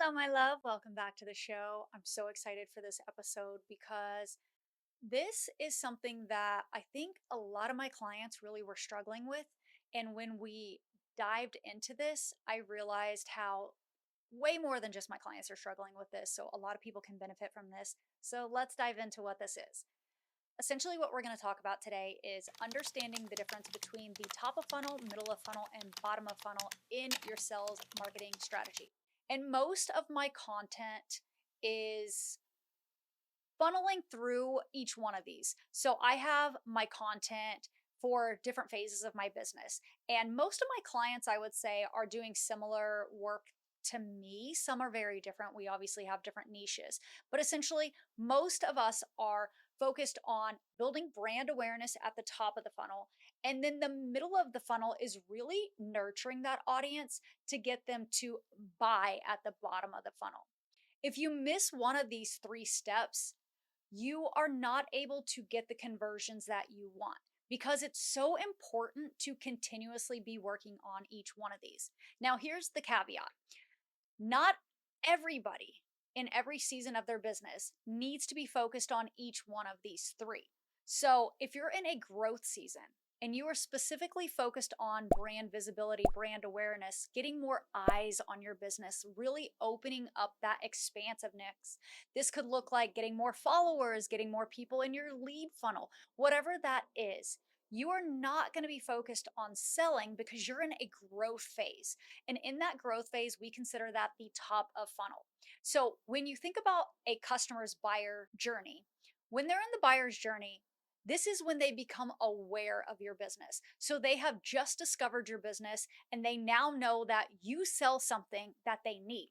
Hello, my love. Welcome back to the show. I'm so excited for this episode because this is something that I think a lot of my clients really were struggling with. And when we dived into this, I realized how way more than just my clients are struggling with this. So a lot of people can benefit from this. So let's dive into what this is. Essentially, what we're going to talk about today is understanding the difference between the top of funnel, middle of funnel, and bottom of funnel in your sales marketing strategy. And most of my content is funneling through each one of these. So I have my content for different phases of my business. And most of my clients, I would say, are doing similar work to me. Some are very different. We obviously have different niches, but essentially, most of us are focused on building brand awareness at the top of the funnel. And then the middle of the funnel is really nurturing that audience to get them to buy at the bottom of the funnel. If you miss one of these three steps, you are not able to get the conversions that you want because it's so important to continuously be working on each one of these. Now, here's the caveat: not everybody in every season of their business needs to be focused on each one of these three. So, if you're in a growth season and you are specifically focused on brand visibility, brand awareness, getting more eyes on your business, really opening up that expansiveness, this could look like getting more followers, getting more people in your lead funnel, whatever that is. You are not going to be focused on selling because you're in a growth phase. And in that growth phase, we consider that the top of funnel. So when you think about a customer's buyer journey, when they're in the buyer's journey, this is when they become aware of your business. So they have just discovered your business and they now know that you sell something that they need,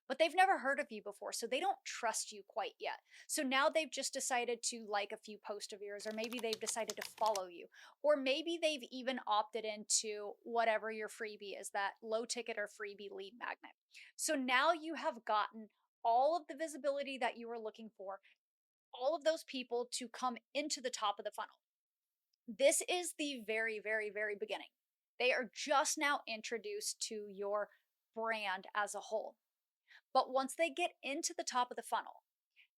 but they've never heard of you before. So they don't trust you quite yet. So now they've just decided to like a few posts of yours, or maybe they've decided to follow you, or maybe they've even opted into whatever your freebie is, that low ticket or freebie lead magnet. So now you have gotten all of the visibility that you were looking for, all of those people to come into the top of the funnel. This is the very, very, very beginning. They are just now introduced to your brand as a whole. But once they get into the top of the funnel,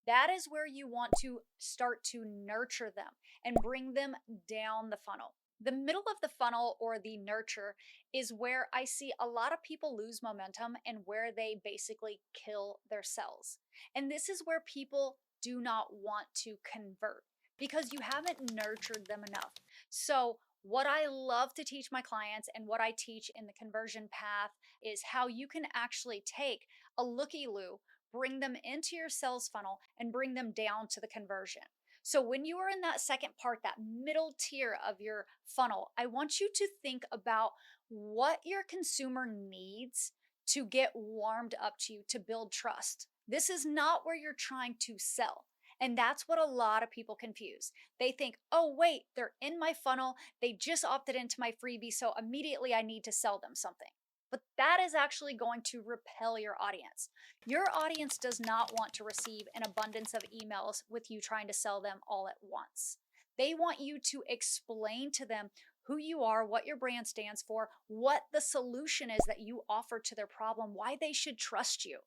that is where you want to start to nurture them and bring them down the funnel. The middle of the funnel, or the nurture, is where I see a lot of people lose momentum and where they basically kill their sales. And this is where people do not want to convert because you haven't nurtured them enough. So, what I love to teach my clients and what I teach in the conversion path is how you can actually take a looky loo, bring them into your sales funnel, and bring them down to the conversion. So when you are in that second part, that middle tier of your funnel, I want you to think about what your consumer needs to get warmed up to you, to build trust. This is not where you're trying to sell. And that's what a lot of people confuse. They think, oh, wait, they're in my funnel. They just opted into my freebie. So immediately I need to sell them something. But that is actually going to repel your audience. Your audience does not want to receive an abundance of emails with you trying to sell them all at once. They want you to explain to them who you are, what your brand stands for, what the solution is that you offer to their problem, why they should trust you.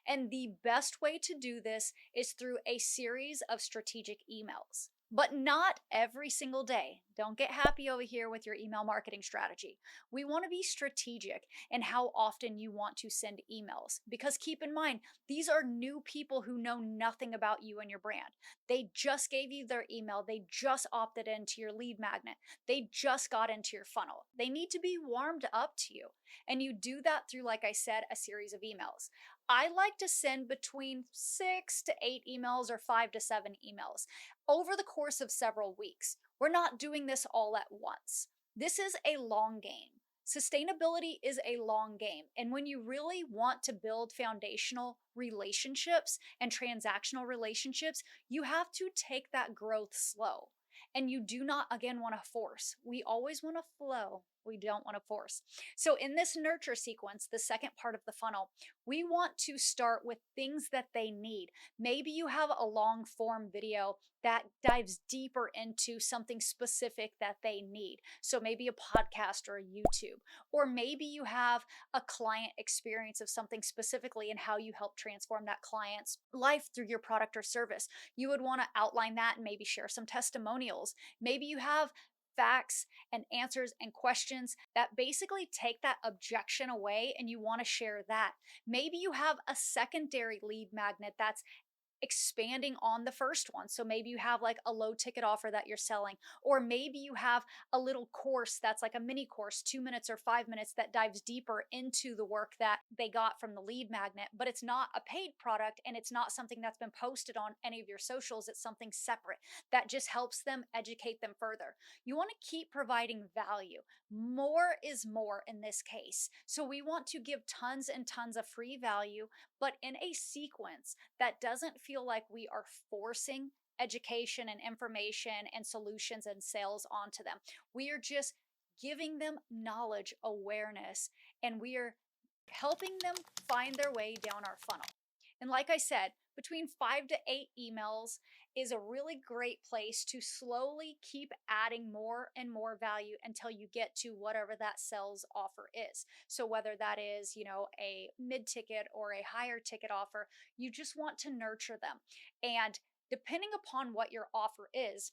And the best way to do this is through a series of strategic emails, but not every single day. Don't get happy over here with your email marketing strategy. We want to be strategic in how often you want to send emails, because keep in mind, these are new people who know nothing about you and your brand. They just gave you their email. They just opted into your lead magnet. They just got into your funnel. They need to be warmed up to you. And you do that through, like I said, a series of emails. I like to send between 6 to 8 emails or 5 to 7 emails over the course of several weeks. We're not doing this all at once. This is a long game. Sustainability is a long game. And when you really want to build foundational relationships and transactional relationships, you have to take that growth slow. And you do not, again, want to force. We always want to flow. we don't want to force. So, in this nurture sequence, the second part of the funnel, we want to start with things that they need. Maybe you have a long form video that dives deeper into something specific that they need. So, maybe a podcast or a YouTube, or maybe you have a client experience of something specifically and how you help transform that client's life through your product or service. You would want to outline that and maybe share some testimonials. Maybe you have facts and answers and questions that basically take that objection away and you want to share that. Maybe you have a secondary lead magnet that's expanding on the first one. So maybe you have like a low ticket offer that you're selling, or maybe you have a little course that's like a mini course, 2 minutes or 5 minutes, that dives deeper into the work that they got from the lead magnet, but it's not a paid product and it's not something that's been posted on any of your socials. It's something separate that just helps them educate them further. You want to keep providing value. More is more in this case. So we want to give tons and tons of free value, but in a sequence that doesn't feel like we are forcing education and information and solutions and sales onto them. We are just giving them knowledge, awareness, and we are helping them find their way down our funnel. And like I said, between 5 to 8 emails is a really great place to slowly keep adding more and more value until you get to whatever that sales offer is. So whether that is, a mid-ticket or a higher ticket offer, you just want to nurture them. And depending upon what your offer is,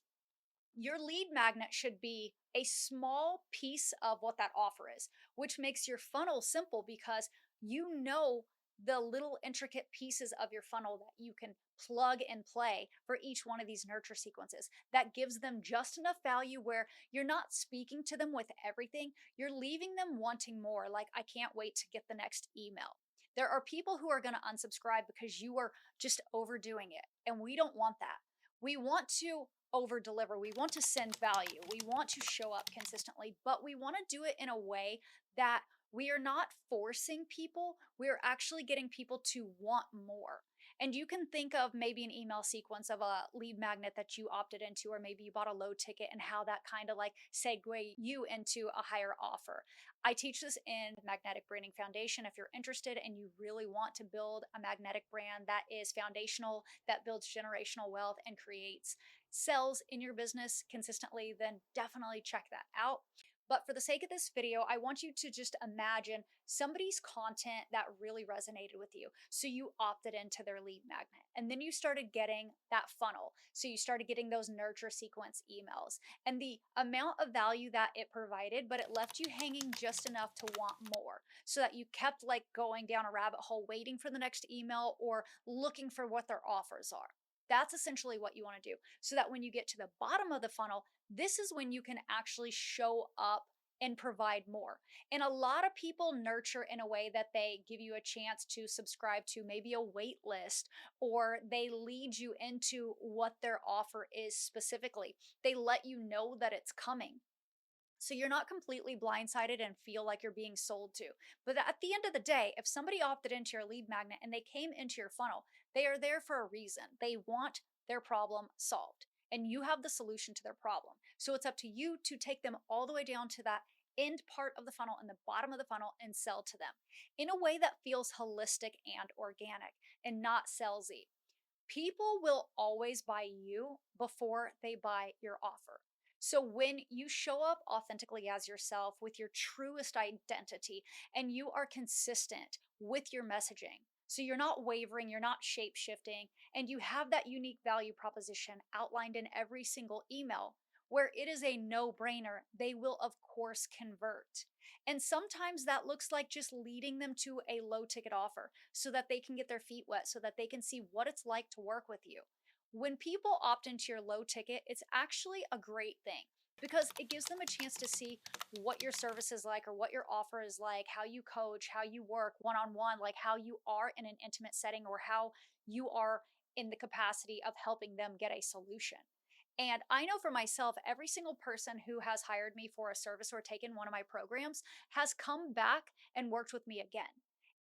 your lead magnet should be a small piece of what that offer is, which makes your funnel simple because you know the little intricate pieces of your funnel that you can plug and play for each one of these nurture sequences. That gives them just enough value where you're not speaking to them with everything, you're leaving them wanting more. Like, I can't wait to get the next email. There are people who are going to unsubscribe because you are just overdoing it, and we don't want that. We want to over deliver. We want to send value. We want to show up consistently, but we want to do it in a way that we are not forcing people. We are actually getting people to want more. And you can think of maybe an email sequence of a lead magnet that you opted into, or maybe you bought a low ticket and how that kind of like segue you into a higher offer. I teach this in Magnetic Branding Foundation. If you're interested and you really want to build a magnetic brand that is foundational, that builds generational wealth and creates sales in your business consistently, then definitely check that out. But for the sake of this video, I want you to just imagine somebody's content that really resonated with you. So you opted into their lead magnet and then you started getting that funnel. So you started getting those nurture sequence emails and the amount of value that it provided, but it left you hanging just enough to want more, so that you kept like going down a rabbit hole, waiting for the next email or looking for what their offers are. That's essentially what you want to do, so that when you get to the bottom of the funnel, this is when you can actually show up and provide more. And a lot of people nurture in a way that they give you a chance to subscribe to maybe a wait list, or they lead you into what their offer is specifically. They let you know that it's coming. So you're not completely blindsided and feel like you're being sold to. But at the end of the day, if somebody opted into your lead magnet and they came into your funnel, they are there for a reason. They want their problem solved, and you have the solution to their problem. So it's up to you to take them all the way down to that end part of the funnel and the bottom of the funnel and sell to them in a way that feels holistic and organic and not salesy. People will always buy you before they buy your offer. So when you show up authentically as yourself with your truest identity and you are consistent with your messaging, so you're not wavering, you're not shape shifting, and you have that unique value proposition outlined in every single email where it is a no brainer, they will, of course, convert. And sometimes that looks like just leading them to a low ticket offer so that they can get their feet wet, so that they can see what it's like to work with you. When people opt into your low ticket, it's actually a great thing because it gives them a chance to see what your service is like or what your offer is like, how you coach, how you work one on one, like how you are in an intimate setting, or how you are in the capacity of helping them get a solution. And I know for myself, every single person who has hired me for a service or taken one of my programs has come back and worked with me again.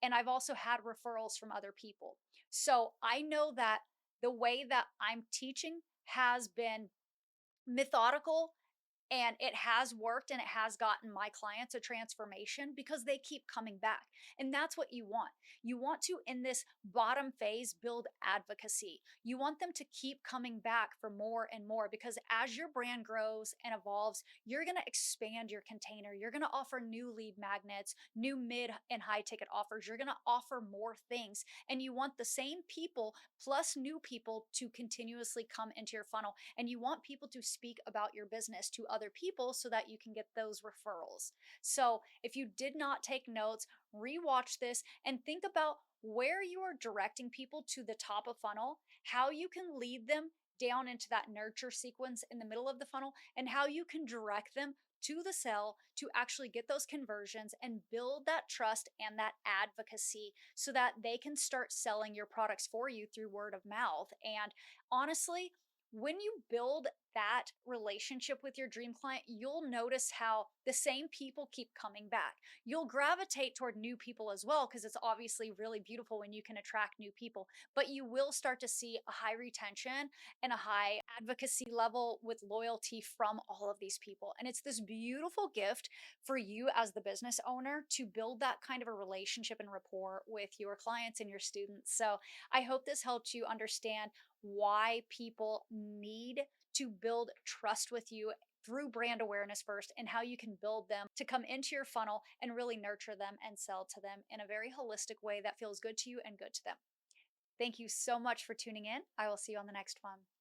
And I've also had referrals from other people. So I know that the way that I'm teaching has been methodical And it has worked and it has gotten my clients a transformation because they keep coming back. And that's what you want. You want to, in this bottom phase, build advocacy. You want them to keep coming back for more and more because as your brand grows and evolves, you're going to expand your container. You're going to offer new lead magnets, new mid and high ticket offers. You're going to offer more things. And you want the same people plus new people to continuously come into your funnel. And you want people to speak about your business to other people so that you can get those referrals. So, if you did not take notes, rewatch this and think about where you are directing people to the top of funnel, how you can lead them down into that nurture sequence in the middle of the funnel, and how you can direct them to the sell to actually get those conversions and build that trust and that advocacy so that they can start selling your products for you through word of mouth. And honestly, when you build that relationship with your dream client, you'll notice how the same people keep coming back. You'll gravitate toward new people as well, because it's obviously really beautiful when you can attract new people, but you will start to see a high retention and a high advocacy level with loyalty from all of these people. And it's this beautiful gift for you as the business owner to build that kind of a relationship and rapport with your clients and your students. So I hope this helped you understand why people need to build trust with you through brand awareness first and how you can build them to come into your funnel and really nurture them and sell to them in a very holistic way that feels good to you and good to them. Thank you so much for tuning in. I will see you on the next one.